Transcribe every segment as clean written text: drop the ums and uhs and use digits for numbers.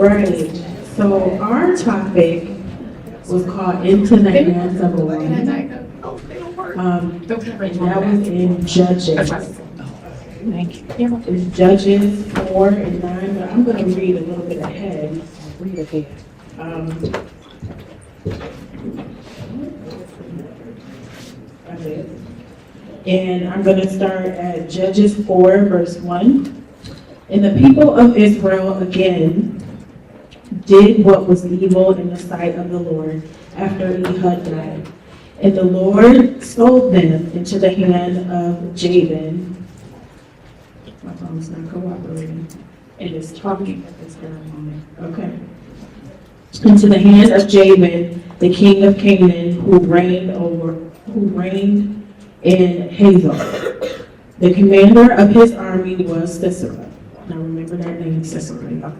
Right. So our topic was called Into the Hands of a Woman. And that was in Judges. Thank you. It's Judges 4 and 9, but I'm going to read a little bit ahead. Read ahead. And I'm going to start at Judges 4, verse 1. And the people of Israel again did what was evil in the sight of the Lord after Ehud died. And the Lord sold them into the hand of Jabin. My phone's not cooperating. It is talking at this very moment. Okay. Into the hand of Jabin, the king of Canaan, who reigned in Hazor. The commander of his army was Sisera. Now remember that name, Sisera.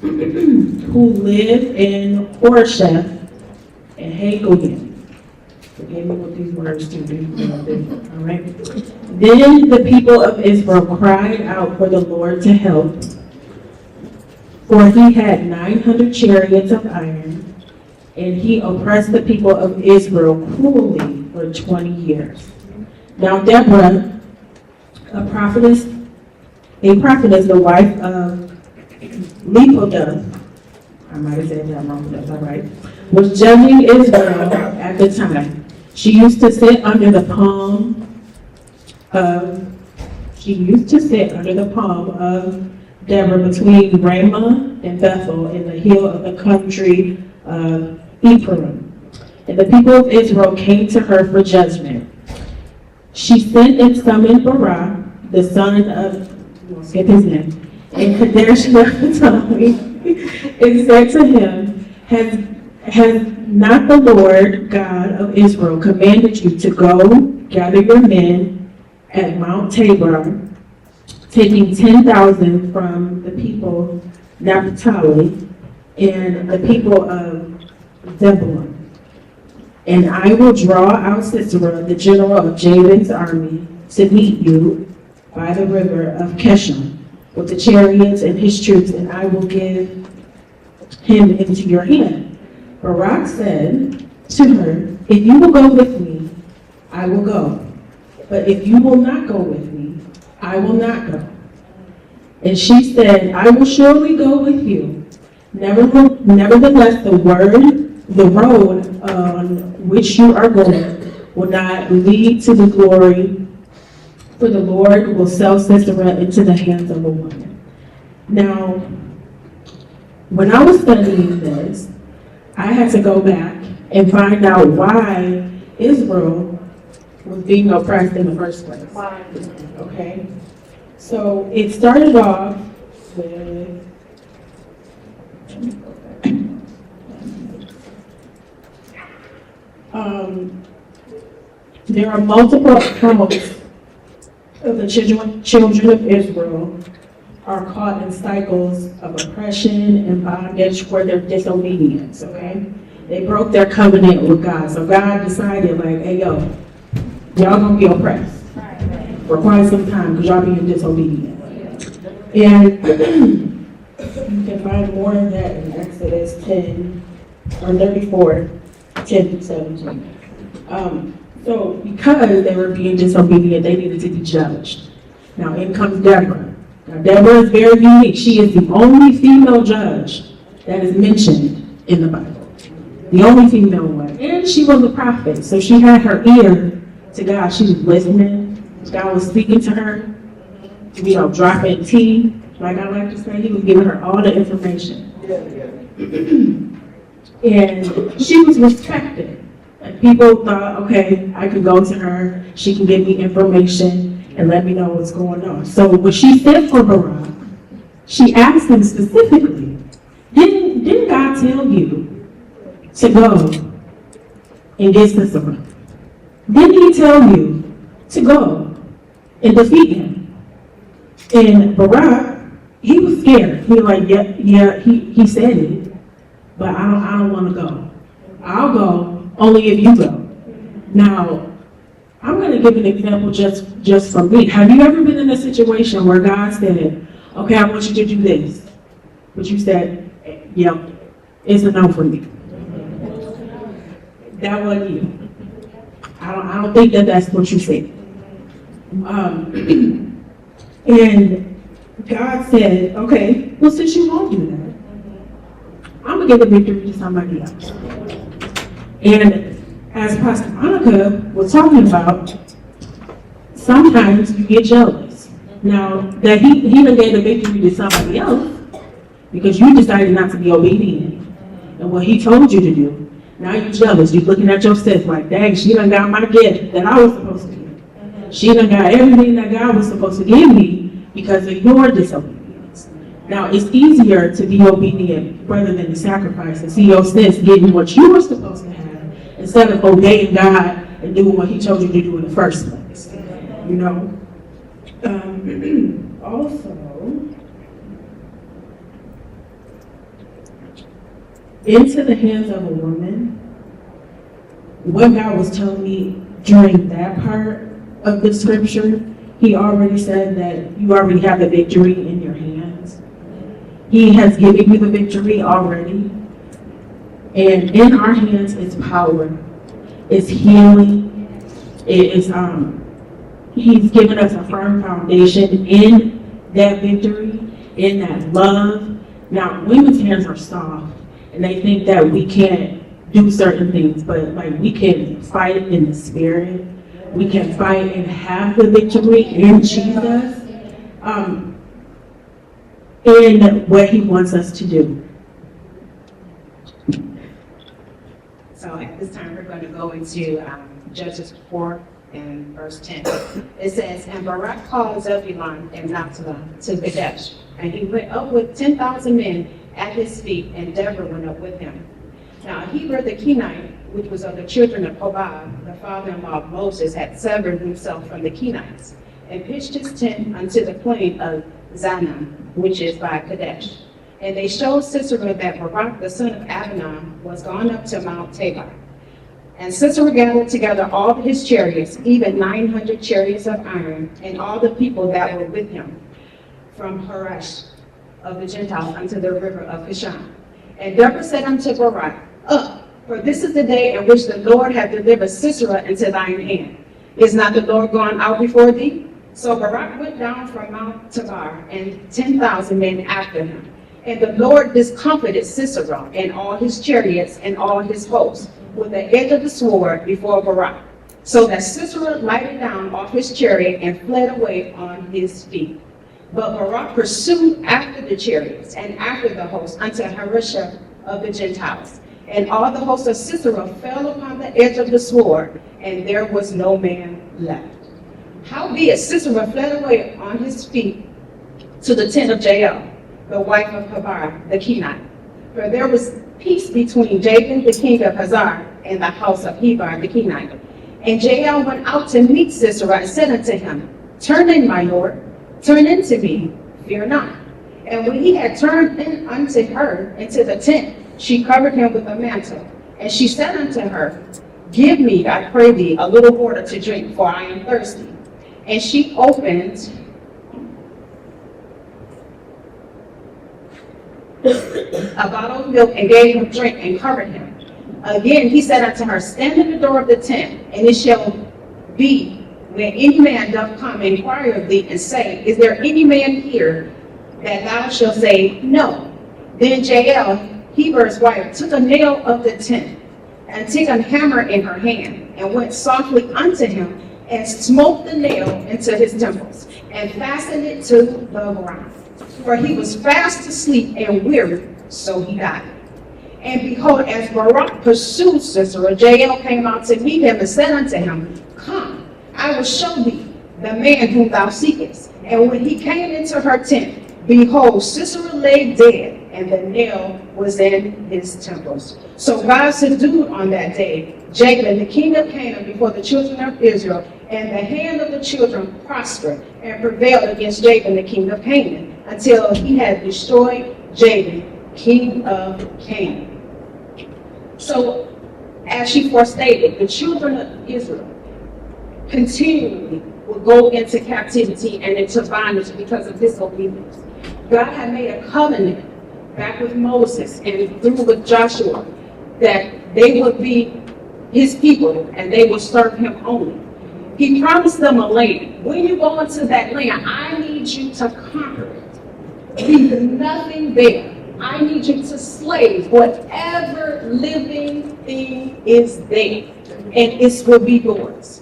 Who lived in Horsheth and Hagoyim. Forgive me what these words do. All right. Then the people of Israel cried out for the Lord to help, for he had 900 chariots of iron, and he oppressed the people of Israel cruelly for 20 years. Now Deborah, a prophetess, the wife of Lepodah, I might have said that wrong, but that's all right, was judging Israel at the time. She used to sit under the palm of Deborah between Ramah and Bethel in the hill of the country of Ephraim. And the people of Israel came to her for judgment. She sent and summoned Barak, the son of, skip his name, and Kadesh Naphtali, and said to him, has not the Lord God of Israel commanded you to go gather your men at Mount Tabor, taking 10,000 from the people Naphtali and the people of Zebulun? And I will draw out Sisera, the general of Jabin's army, to meet you by the river of Kishon with the chariots and his troops, and I will give him into your hand. Barak said to her, if you will go with me, I will go. But if you will not go with me, I will not go. And she said, I will surely go with you. Nevertheless, the road on which you are going will not lead to the glory, for the Lord will sell Sisera into the hands of a woman. Now, when I was studying this, I had to go back and find out why Israel was being oppressed in the first place. Okay? So it started off with there are multiple accounts of the children of Israel are caught in cycles of oppression and bondage for their disobedience, okay? They broke their covenant with God. So God decided, like, hey, yo, y'all gonna be oppressed for quite some time because y'all being disobedient. And you can find more of that in Exodus 10 or 34, 10 to 17. So because they were being disobedient, they needed to be judged. Now in comes Deborah. Now, Deborah is very unique. She is the only female judge that is mentioned in the Bible. The only female one. And she was a prophet, so she had her ear to God. She was listening. God was speaking to her, dropping tea, like I like to say. He was giving her all the information. And she was respected. And people thought, okay, I can go to her. She can give me information and let me know what's going on. So when she sent for Barak, she asked him specifically, didn't God tell you to go and get Sisera? Didn't he tell you to go and defeat him? And Barak, he was scared. He was like, yeah, he said it, but I don't want to go. I'll go only if you go. Now, I'm going to give an example just from me. Have you ever been in a situation where God said, okay, I want you to do this, but you said, Yep, it's a no for me. That wasn't you. I don't think that that's what you said. And God said, okay, well, since you won't do that, I'm gonna give the victory to somebody else. And as Pastor Monica was talking about, sometimes you get jealous. Now, that he done gave the victory to somebody else because you decided not to be obedient and what he told you to do. Now you're jealous. You're looking at yourself like, dang, she done got my gift that I was supposed to get. She done got everything that God was supposed to give me because of your disobedience. Now, it's easier to be obedient rather than to sacrifice and see your sis getting what you were supposed to have instead of obeying God and doing what he told you to do in the first place. You know? Also, into the hands of a woman, what God was telling me during that part of the scripture, he already said that you already have the victory in your hands. He has given you the victory already. And in our hands is power, it's healing, it is he's given us a firm foundation in that victory, in that love. Now, women's hands are soft, and they think that we can't do certain things, but like we can fight in the spirit. We can fight and have the victory in Jesus, in what he wants us to do. So at this time, we're going to go into Judges 4 and verse 10. It says, and Barak called Zebulun and Naphtali to Kadesh, and he went up with 10,000 men at his feet, and Deborah went up with him. Now Heber the Kenite, which was of the children of Hobab, the father-in-law of Moses, had severed himself from the Kenites, and pitched his tent unto the plain of Zaanam, which is by Kadesh. And they showed Sisera that Barak the son of Abinah was gone up to Mount Tabor. And Sisera gathered together all his chariots, even 900 chariots of iron, and all the people that were with him, from Horesh of the Gentiles unto the river of Kishon. And Deborah said unto Barak, up, for this is the day in which the Lord hath delivered Sisera into thine hand. Is not the Lord gone out before thee? So Barak went down from Mount Tabor, and 10,000 men after him. And the Lord discomfited Sisera and all his chariots and all his hosts with the edge of the sword before Barak, so that Sisera lighted down off his chariot and fled away on his feet. But Barak pursued after the chariots and after the host unto Harisha of the Gentiles. And all the hosts of Sisera fell upon the edge of the sword, and there was no man left. Howbeit Sisera fled away on his feet to the tent of Jael, the wife of Heber the Kenite. For there was peace between Jabin the king of Hazar and the house of Heber the Kenite. And Jael went out to meet Sisera and said unto him, turn in, my lord, turn in to me, fear not. And when he had turned in unto her into the tent, she covered him with a mantle. And she said unto her, give me, I pray thee, a little water to drink, for I am thirsty. And she opened a bottle of milk and gave him drink and covered him. Again he said unto her, stand in the door of the tent, and it shall be when any man doth come and inquire of thee and say, is there any man here, that thou shalt say, no. Then Jael, Heber's wife, took a nail of the tent and took a hammer in her hand and went softly unto him and smote the nail into his temples and fastened it to the ground. For he was fast asleep and weary, so he died. And behold, as Barak pursued Sisera, Jael came out to meet him and said unto him, come, I will show thee the man whom thou seekest. And when he came into her tent, behold, Sisera lay dead, and the nail was in his temples. So God subdued on that day Jabin, the king of Canaan, before the children of Israel, and the hand of the children prospered and prevailed against Jabin, the king of Canaan, until he had destroyed Jabin, king of Canaan. So, as she forestated, the children of Israel continually will go into captivity and into bondage because of disobedience. God had made a covenant back with Moses and through with Joshua, that they would be his people and they would serve him only. He promised them a land. When you go into that land, I need you to conquer it. Leave nothing there. I need you to slay whatever living thing is there, and it will be yours.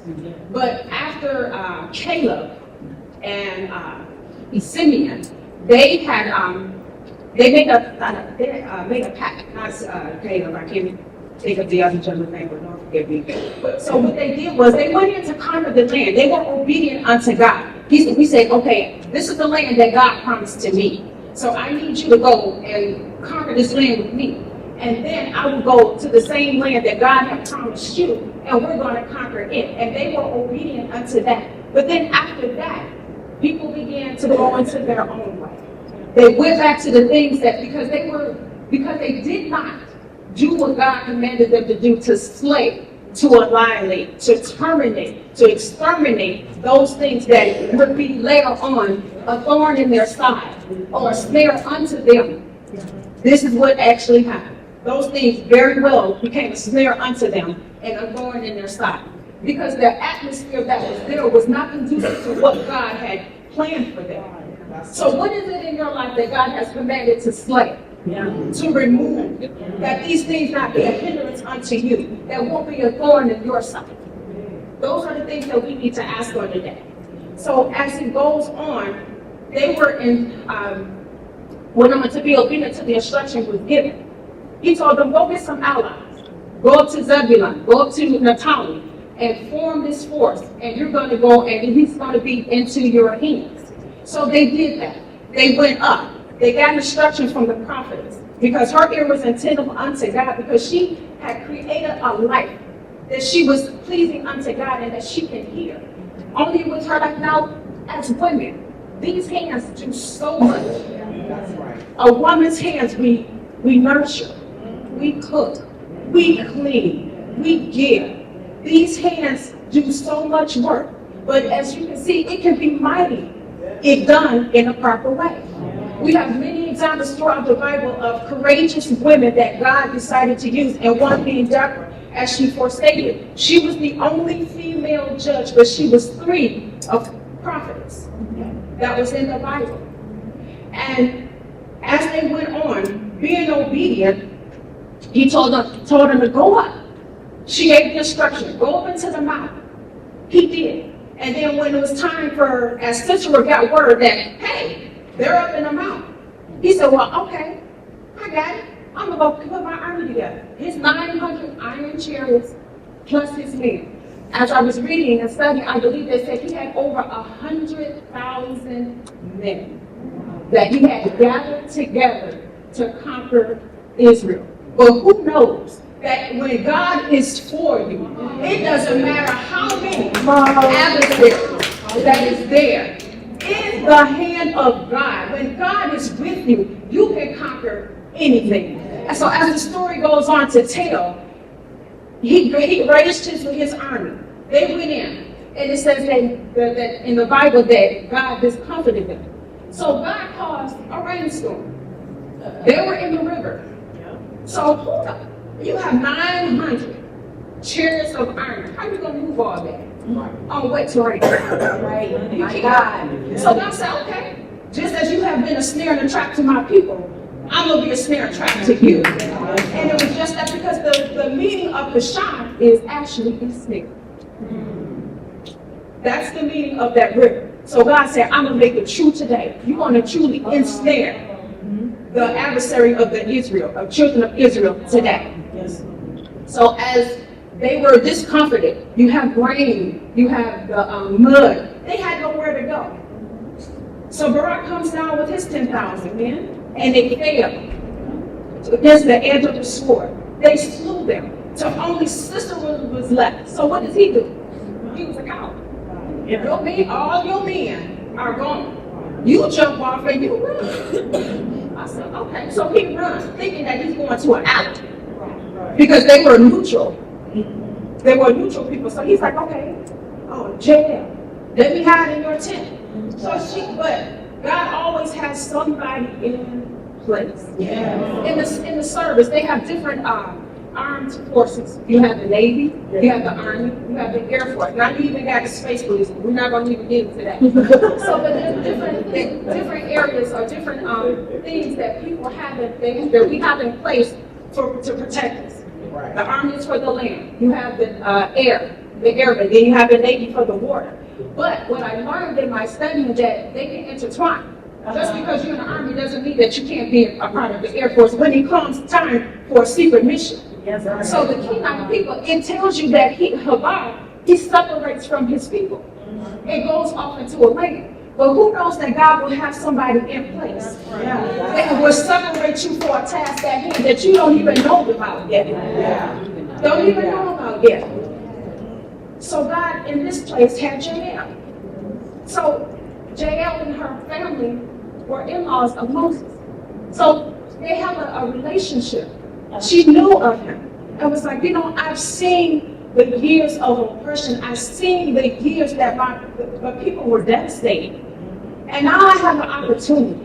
But after Caleb and Simeon, they had they made a pact. Not Caleb. I can't think of the other gentleman's name, but don't forgive me. So what they did was they went in to conquer the land. They were obedient unto God. We said, okay, this is the land that God promised to me. So I need you to go and conquer this land with me. And then I will go to the same land that God had promised you, and we're going to conquer it. And they were obedient unto that. But then after that, people began to go into their own way. They went back to the things that, because they did not do what God commanded them to do, to slay, to annihilate, to terminate, to exterminate those things that would be later on a thorn in their side or a snare unto them. This is what actually happened. Those things very well became a snare unto them and a thorn in their side, because the atmosphere that was there was not conducive to what God had planned for them. So what is it in your life that God has commanded to slay, to remove, that these things not be a hindrance unto you, that won't be a thorn in your side? Those are the things that we need to ask on today. So as it goes on, they were in, when I'm to be obedient to the instruction was given, he told them, go get some allies. Go up to Zebulun, go up to Naphtali, and form this force, and you're going to go, and he's going to be into your hands. So they did that. They went up. They got instructions from the prophetess, because her ear was attentive unto God, because she had created a life that she was pleasing unto God and that she can hear. Only with her, like now, as women, these hands do so much. That's right. A woman's hands, we nurture, we cook, we clean, we give. These hands do so much work, but as you can see, it can be mighty if done in a proper way. We have many examples throughout the Bible of courageous women that God decided to use, and one being Deborah, as she forestated. She was the only female judge, but she was 3 of prophets that was in the Bible. And as they went on, being obedient, he told them to go up. She gave the instruction, go up into the mountain. He did. And then when it was time for, as Sisera got word that, hey, they're up in the mountain, he said, well, okay, I got it. I'm going to put my army together. His 900 iron chariots plus his men. As I was reading and studying, I believe they said he had over 100,000 men that he had gathered together to conquer Israel. But who knows that when God is for you, it doesn't matter how many adversaries that is there. In the hand of God, when God is with you, you can conquer anything. And so as the story goes on to tell, he raised his army. They went in, and it says that in the Bible that God discomfited them. So God caused a rainstorm. They were in the river. So you have 900 chariots of iron. How are you going to move all that on wet terrain? Right? You can't. So God said, okay, just as you have been a snare and a trap to my people, I'm going to be a snare and trap to you. And it was just that, because the meaning of the shine is actually a snare. That's the meaning of that river. So God said, I'm going to make it true today. You're going to truly ensnare the adversary of of children of Israel today. Yes. So as they were discomforted, you have rain, you have the mud. They had nowhere to go. So Barak comes down with his 10,000 men, and they fell against the edge of the sword. They slew them till only Sisera was left. So what does he do? He was a coward. All your men are gone. You jump off and you run. I said, okay. So he runs, thinking that he's going to an alley, because they were neutral. They were neutral people. So he's like, okay, jail. Let me hide in your tent. But God always has somebody in place. In the service, they have different armed forces. You have the Navy, you have the Army, you have the Air Force. Now you even got the Space Police. We're not going to even get into that. So, but there's different areas or different things that people have that we have in place to protect us. Right. The Army is for the land. You have the airmen. Then you have the Navy for the water. But what I learned in my studying that they can intertwine. Just because you're in the Army doesn't mean that you can't be a part of the Air Force when it comes time for a secret mission. Yes, so the Kenite people, it tells you that he separates from his people. It goes off into a land. But who knows that God will have somebody in place that will separate you for a task at hand that you don't even know about yet. Don't even know about yet. So God in this place had Jael. So Jael and her family were in-laws of Moses. So they have a relationship. She knew of him. It was like, I've seen the years of oppression. I've seen the years that my people were devastated. And now I have an opportunity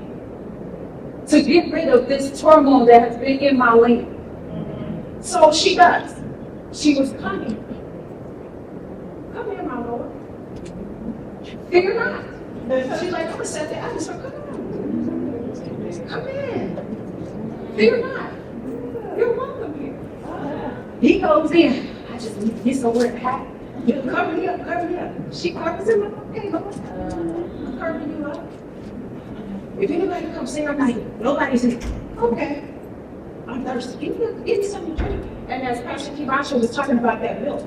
to get rid of this turmoil that has been in my land. So she does. She was coming. Come here, my Lord. Fear not. She's like, I'm going to set the atmosphere. Come in. Fear not. You're welcome here. He goes in. I just need to get somewhere to hide. Cover me up, cover me up. She covers him up. Okay, Lord. I'm covering you up. If anybody comes in, I'm like, nobody's in. Okay. I'm thirsty. Give me something to drink. And as Pastor Kibasha was talking about that milk,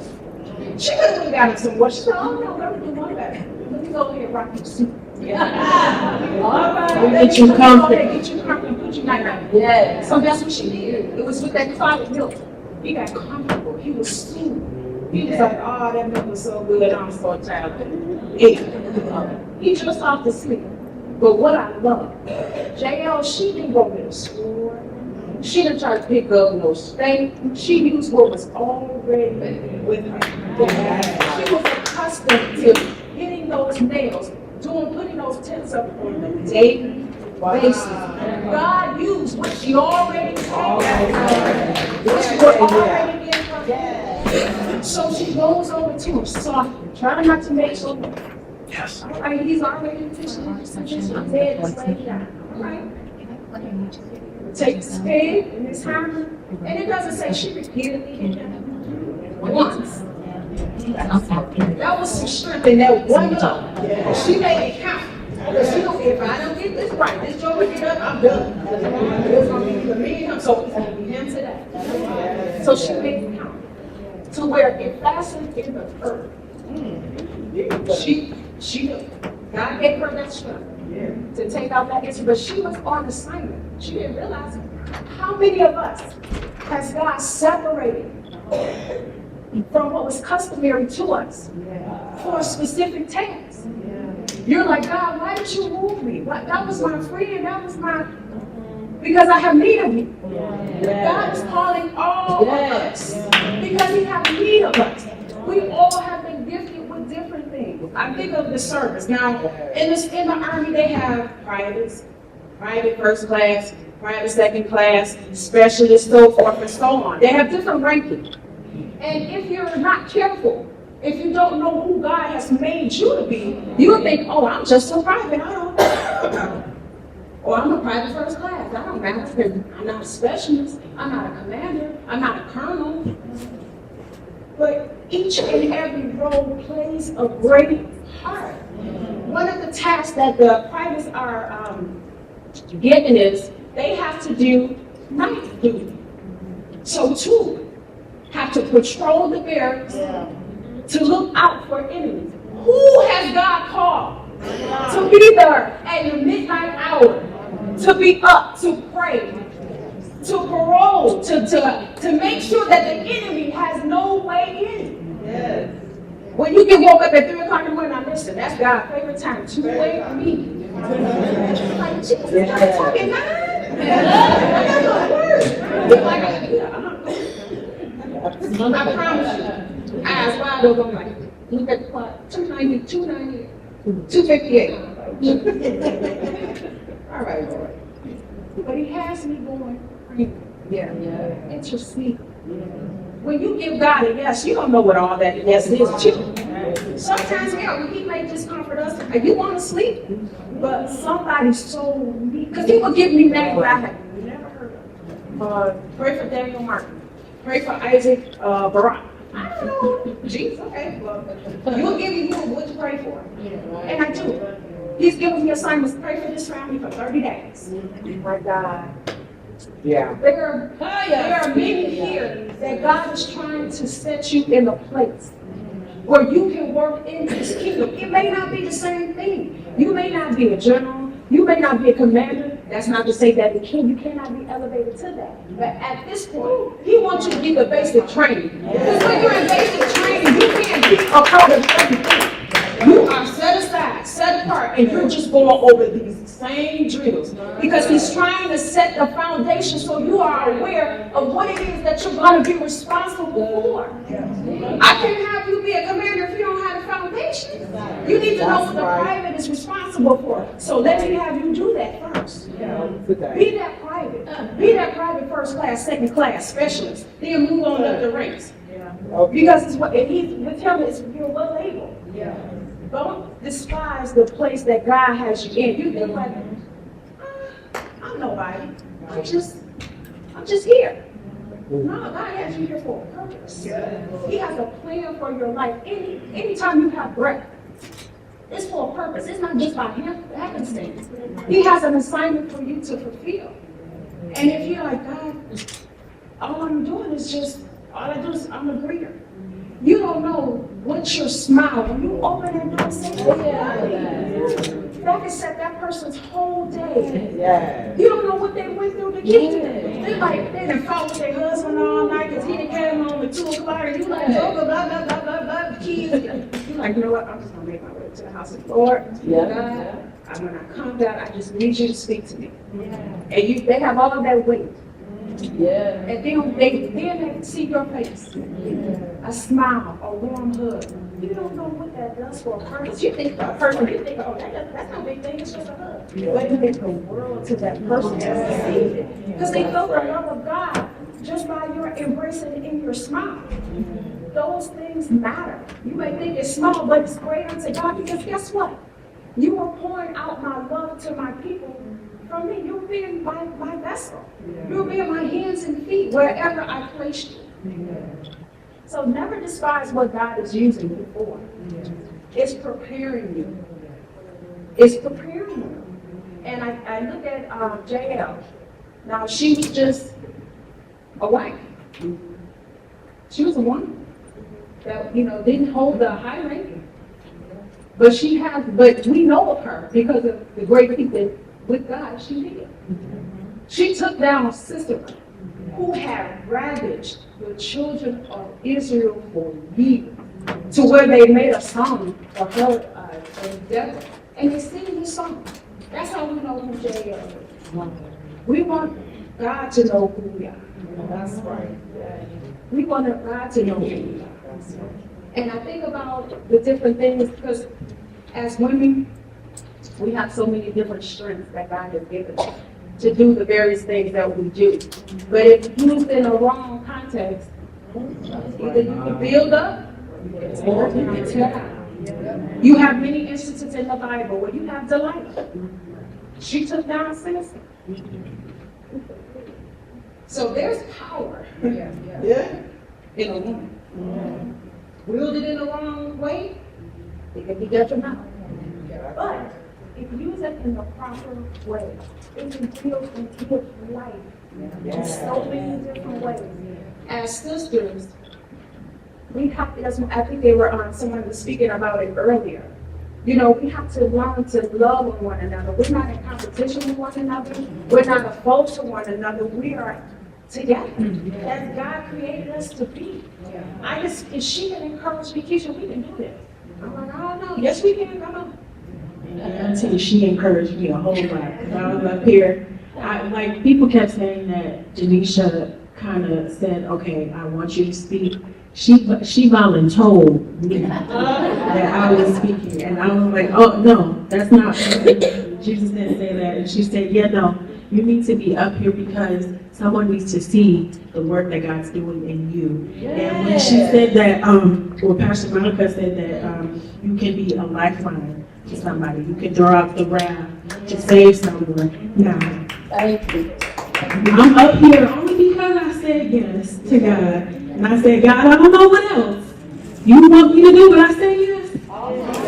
she could have got him some water. She said, oh no, let me do one better. Let me go ahead and rock your suit. Yeah. All right. Get you comfortable. Get you comfortable. Put you night night. Yeah. So that's what she did. It was with that clotted milk. He got comfortable. He was soothed. He was like, oh, that milk was so good. I'm so tired. He just off to sleep. But what I love, Jael, she didn't go to the store. She didn't try to pick up no steak. She used what was already with her. She was accustomed to hitting those nails, putting those tents up on a daily basis. God used what she already had. What she was already in her. So she goes over to him softly, trying not to make so. Yes. All right, he's already fishing. He's dead and laying down. All right. Takes his spade and his hammer, and it doesn't say she repeatedly hit him once. That was some strength in that one look. She made it count. Because she don't care if I don't get this right. This joker get up, I'm done. It's going to be either me and him, so it's going to be him today. So she made it count to where it fastened in the earth. She knew. God gave her that strength to take out that issue, but she was on assignment. She didn't realize how many of us has God separated from what was customary to us for a specific task. You're like, God, why did you move me? That was my friend. That was my, because I have need of you. God is calling all of us because He has need of us. We all have been gifted with different things. I think of the service. Now, in the Army, they have privates, private first class, private second class, specialists, so forth and so on. They have different rankings. And if you're not careful, if you don't know who God has made you to be, you'll think, oh, I'm just a private, I don't know. Or I'm a private first class, I don't matter, because I'm not a specialist, I'm not a commander, I'm not a colonel. But each and every role plays a great part. One of the tasks that the privates are given is they have to do night duty. So two have to patrol the barracks to look out for enemies. Who has God called to be there at the midnight hour, to be up, to pray, to parole, to make sure that the enemy has no way in? Yes. When you get woke up at 3 o'clock in the morning, now listen, that's God's favorite time to wake me. Like, Jesus, I'm talking God. I got no words. I promise you, eyes wide open, like, look at the clock, 290, 298, 258. All right, Lord. But he has me going, intercede. When you give God a yes, you don't know what all that yes is too. Sometimes, he may just comfort us, and you want to sleep, but somebody's so me, because he will give me names I have never heard of. Pray for Daniel Martin. Pray for Isaac Barak. I don't know. Jesus, okay. Well, you'll give me what to pray for. And I do. He's given me assignments. Pray for this family for 30 days. My God. Yeah. There are many here that God is trying to set you in a place where you can work in His kingdom. It may not be the same thing. You may not be a general. You may not be a commander. That's not to say that you cannot be elevated to that. But at this point, He wants you to get the basic training. Because when you're in basic training, you can't be a part of everything. You are set aside, set apart, and you're just going over these same drills. Because He's trying to set the foundation so you are aware of what it is that you're going to be responsible for. I can't have you be a commander if you don't have a foundation. You need to know what the private is responsible for. So let me have you do that first. Be that private. Be that private first class, second class specialist. Then move on up the ranks. Because it's what he's with him is you're well able. Don't despise the place that God has you in. You think like, I'm nobody. I'm just here. No, God has you here for a purpose. He has a plan for your life. Anytime you have breath, it's for a purpose. It's not just by happenstance. He has an assignment for you to fulfill. And if you're like, God, all I'm doing is all I do is I'm a greeter. You don't know what your smile, when you open that door and say, that can set that person's whole day. You don't know what they went through to get to them. They done fought with their husband all night because he done came home at 2 o'clock and you like, blah, blah, blah, blah, blah, blah, the kids. You like, you know what, I'm just going to make my way to the house of the Lord. God, when I come down, I just need you to speak to me. And they have all of that weight. And then they see your face. A smile, a warm hug. You don't know what that does for a person. You think a person, oh, that's no big thing, it's just a hug. But it makes the world to that person that receives it. Because they feel the love of God just by your embracing it in your smile. Those things matter. You may think it's small, but it's great unto God because guess what? You are pouring out my love to my people. From me, you're being my vessel. You're being my hands and feet wherever I placed you. So never despise what God is using you for. It's preparing you. It's preparing you. And I look at JL. Now she was just a wife. She was a woman that didn't hold the high ranking. But we know of her because of the great people with God she did. She took down a sister who had ravaged the children of Israel for years, to where they made a song for her devil. And they sing this song. That's how we know who J.L. is. We want God to know who we are. That's right. We want God to know who we are. And I think about the different things because as women, we have so many different strengths that God has given us to do the various things that we do. But if used in a wrong context, either you can build up or you can tear down. You have many instances in the Bible where you have Delilah. She took down a citizen. So there's power in a woman. Wielded in the wrong way, it can be detrimental. But if you use it in the proper way, it can build and give life in so many different ways. As sisters, we have to, I think they were someone was speaking about it earlier. We have to learn to love one another. We're not in competition with one another. We're not opposed to one another. We are together as God created us to be. If she can encourage me, Keisha, we can do this. I'm like, I don't know. Yes, we can. Come on. I tell you, she encouraged me a whole lot. I was up here, people kept saying that Janisha kind of said, okay, I want you to speak. She voluntold me that I was speaking. And I was like, oh, no, that's not, Jesus didn't say that. And she said, yeah, no, You need to be up here because someone needs to see the work that God's doing in you. And when she said that, Pastor Monica said that you can be a lifeline to somebody. You can draw out the wrath to save someone. Now, I'm up here only because I said yes to God. And I said, God, I don't know what else you want me to do, but I said yes.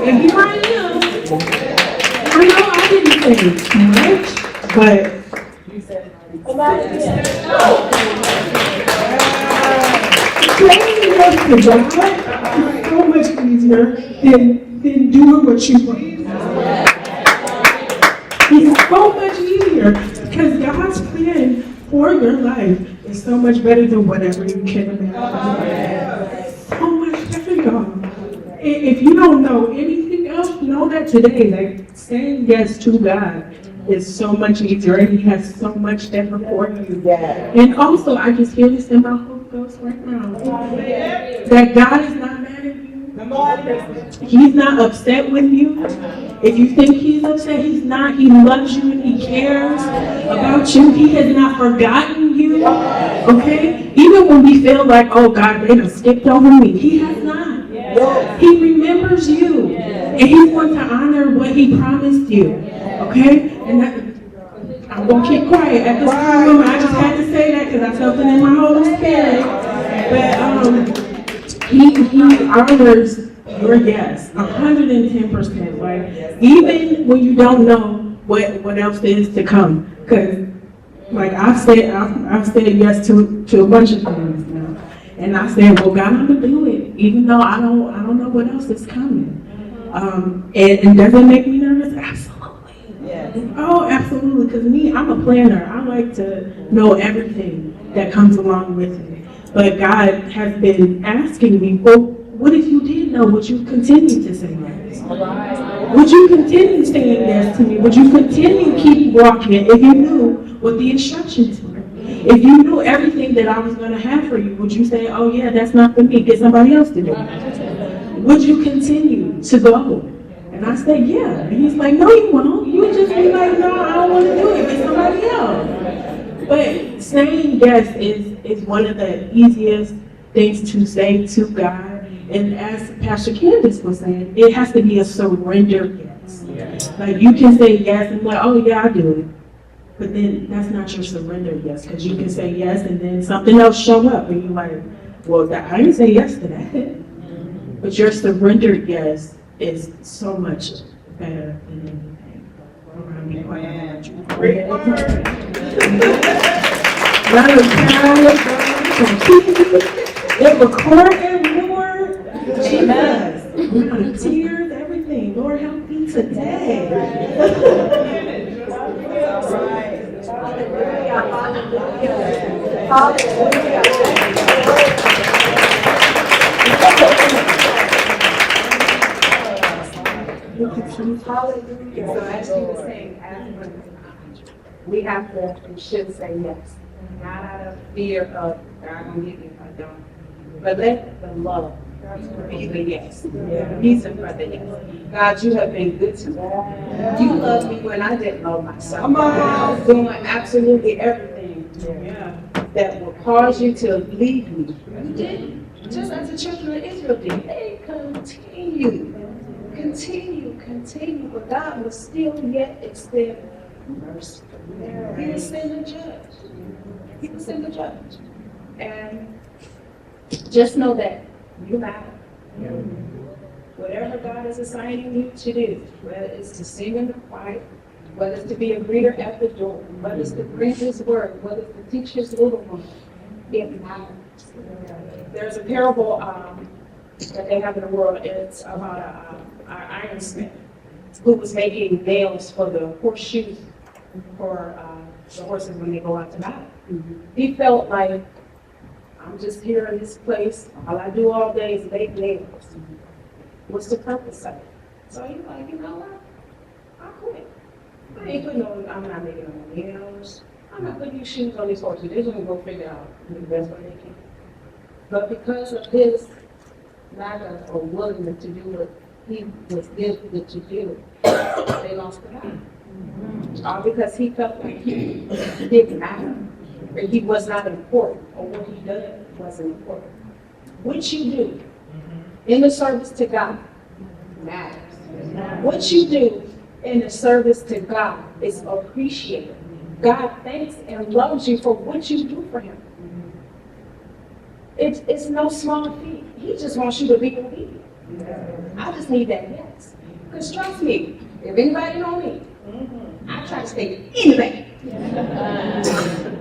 And here I am. I know I didn't say much, but saying yes to God is so much easier than doing what you want. It's so much easier because God's plan for your life is so much better than whatever you can imagine. So much better, y'all. If you don't know anything else, know that today, like saying yes to God is so much easier, and He has so much better for you. And also, I just hear this in my Holy Ghost right now, that God is not mad at you. He's not upset with you. If you think He's upset, He's not. He loves you and He cares about you. He has not forgotten you. Okay? Even when we feel like, oh God, they done skipped over me. He has not. He remembers you. And He's going to honor what He promised you. Okay? And I'm going to keep quiet at this moment. I just had to say that because I felt it in my Holy Spirit. But He honors your yes, 110%. Like, even when you don't know what else is to come. Because, like, I've said yes to a bunch of things now. And I said, well, God, I'm going to do it, even though I don't know what else is coming. And does it make me nervous? Absolutely. Oh, absolutely. Because I'm a planner. I like to know everything that comes along with it. But God has been asking me, well, what if you did know? Would you continue to say yes? Would you continue saying yes to me? Would you continue keep walking if you knew what the instructions were? If you knew everything that I was going to have for you, would you say, oh yeah, that's not for me, get somebody else to do it? Would you continue to go? And I said, yeah. And He's like, no, you won't. You would just be like, no, I don't want to do it, get somebody else. But saying yes is one of the easiest things to say to God. And as Pastor Candace was saying, it has to be a surrender yes. Like, you can say yes and be like, oh yeah, I do it. But then that's not your surrender yes, because you can say yes and then something else show up and you're like, well, I didn't say yes to that. But your surrendered yes is so much better than anything. It record and Lord, Jesus, tears, everything. Lord, help me today. So as she was saying, as women, we have to and should say yes. Not out of fear of God gonna get me if I don't. But let the love be the yes. The reason for the yes. God, you have been good to me. You loved me when I didn't love myself. I was doing absolutely everything that would cause you to leave me. You didn't. Just as the children of Israel did. They continue, but God was still yet extend mercy. He was still the judge. He was still the judge. And just know that you matter. Whatever God is assigning you to do, whether it's to sing in the choir, whether it's to be a greeter at the door, whether it's to bring His word, whether it's to teach His little one, it matters. There's a parable that they have in the world. It's about an ironsmith who was making nails for the horseshoes for the horses when they go out to battle. He felt like, I'm just here in this place. All I do all day is make nails. What's the purpose of it? So he's like, you know what? I'll quit. I'm not making no nails. I'm not putting these shoes on these horses. They're going to go figure out the best way they can. But because of his lack of or willingness to do what he was gifted to do, they lost the battle. All because he felt like he didn't matter, or he was not important, or what he did wasn't important. What you do in the service to God matters. What you do in the service to God is appreciated. God thanks and loves you for what you do for him. It's no small feat. He just wants you to be obedient. I just need that yes. Because trust me, if anybody know me, I try to stay in the back.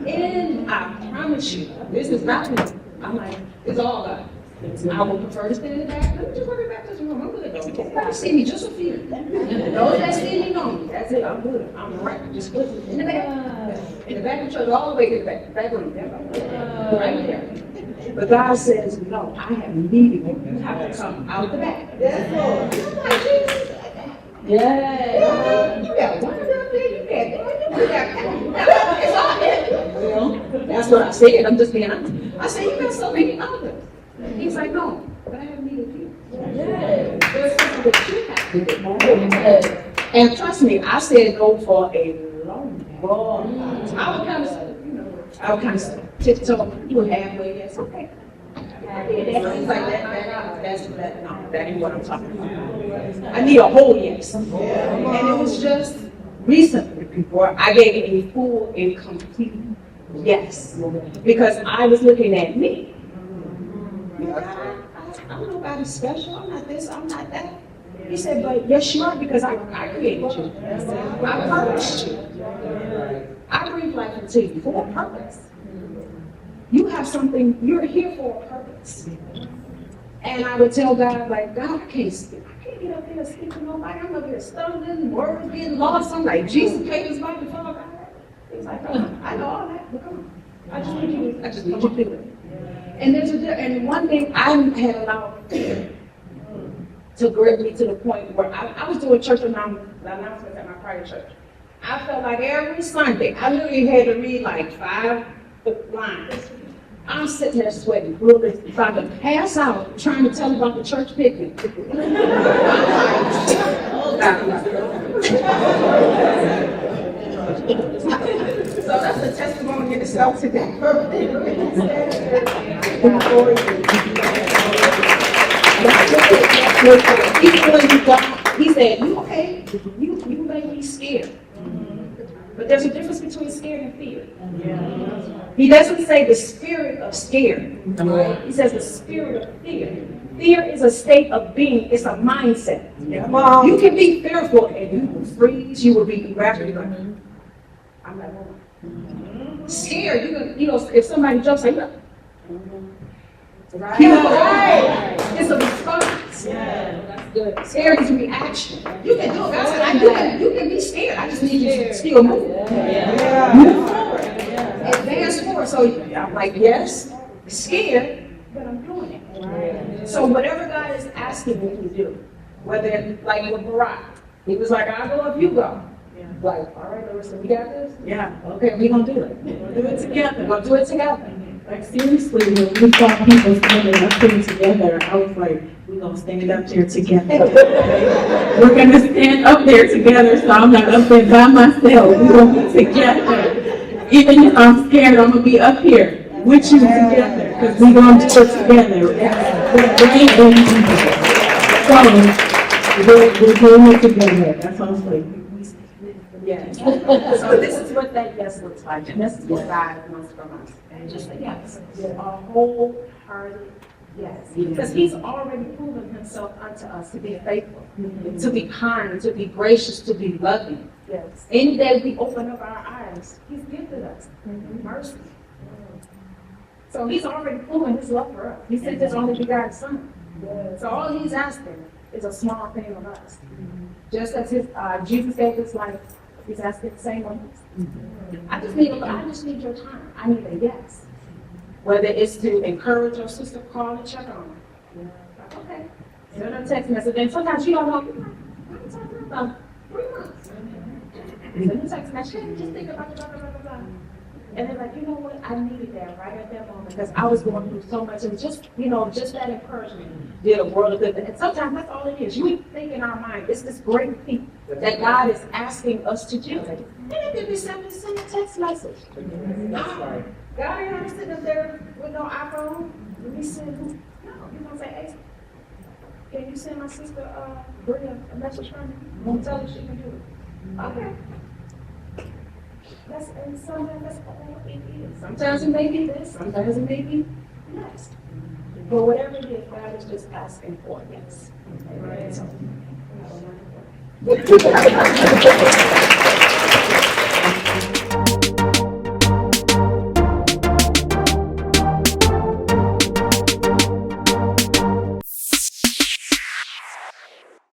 And I promise you, this is not me. I'm like, it's all God. I would prefer to stay in the back. Let me just work it back to this room. I'm good. Everybody see me just a few. Those that see me know me. That's it. I'm good. I'm right. Just put it in the back. In the back of the church, all the way to the back. Back room. Right there. But God says, no, I have needed you. You have to come out the back. Yes, Lord. Yeah. You got one up there, you got it's all there. Well, that's what I said. I'm just being honest. I said, you got so many others. He's like, no, but I have needed you. There's something that you have to do. And trust me, I said no for a long time. I would kind of tiptoe, do halfway, yes, okay. He's like, that ain't what I'm talking about. I need a whole yes. And it was just recently before I gave a full and complete yes. Because I was looking at me. I'm nobody special. I'm not this. I'm not that. He said, but yes, you are, because I created you. I purposed you. I breathe life into you for a purpose. You have something. You're here for a purpose. And I would tell God, like, God, I can't get up there and speak to nobody. I'm up here stumbling, words getting lost. I'm like, Jesus paid his life before God. He's like, I know all that, but come on. I just need you to do it. And and one thing I had allowed fear to grip me to the point where I was doing church announcements at my prior church. I felt like every Sunday, I literally had to read like 5 lines. I'm sitting there sweating, really about to pass out, trying to tell about the church picnic. So that's a testimony in itself today. He said, you okay? You make me scared. But there's a difference between scared and fear. He doesn't say the spirit of scared. He says the spirit of fear. Fear is a state of being. It's a mindset. You can be fearful and you will freeze. You will be evaporated. I'm like, oh. Scared, if somebody jumps, like, look. Right. It's a response. That's good. Scared is a reaction. You can do it. God said, you can be scared. I just need you to still move. Move forward. Advance forward. So I'm like, yes, scared, but I'm doing it. So whatever God is asking me to do, whether like with Barack, he was like, I'll go if you go. Like, all right, Larissa, we got this? Yeah. Okay, we're going to do it. We're going to do it together. We're going to do it together. Like, seriously, when we saw people standing up here together, I was like, we're going to stand up there together. We're going to stand up there together, so I'm not up there by myself. We're going to be together. Even if I'm scared, I'm going to be up here with you together, because we're going to do it together. We're doing it together. That's all I'm saying. Yes. So this is what that yes looks like, and this is what God wants from us. And just a yes, a wholehearted yes, because He's already proven Himself unto us to be faithful, to be kind, to be gracious, to be loving. Yes. Any day we open up our eyes, He's gifted us mercy. So He's already proven His love for us. He sent His only begotten Son. So all He's asking is a small thing of us. Just as Jesus gave His life. He's asking the same one. I just need your time. I need a yes. Whether it's to encourage your sister, call and check on her. Like, okay. Send her a text message. And sometimes you don't know. I'm talking about 3 months. Send her a text message. Just think about it. Blah, blah, blah, blah. And they're like, you know what, I needed that right at that moment because I was going through so much. And just, you know, just that encouragement did a world of good. And sometimes that's all it is. We think in our mind, it's this great thing that God is asking us to do. And it could be simply send a text message. That's right. God ain't gonna sit up there with no iPhone. Let me send, no, you're gonna say, hey, can you send my sister, Bria a message from me? Won't tell her she can do it. Okay. And sometimes that's all it is. Sometimes it may be this, sometimes it may be next. But whatever it is, God is just asking for yes. Amen. So, have a wonderful day.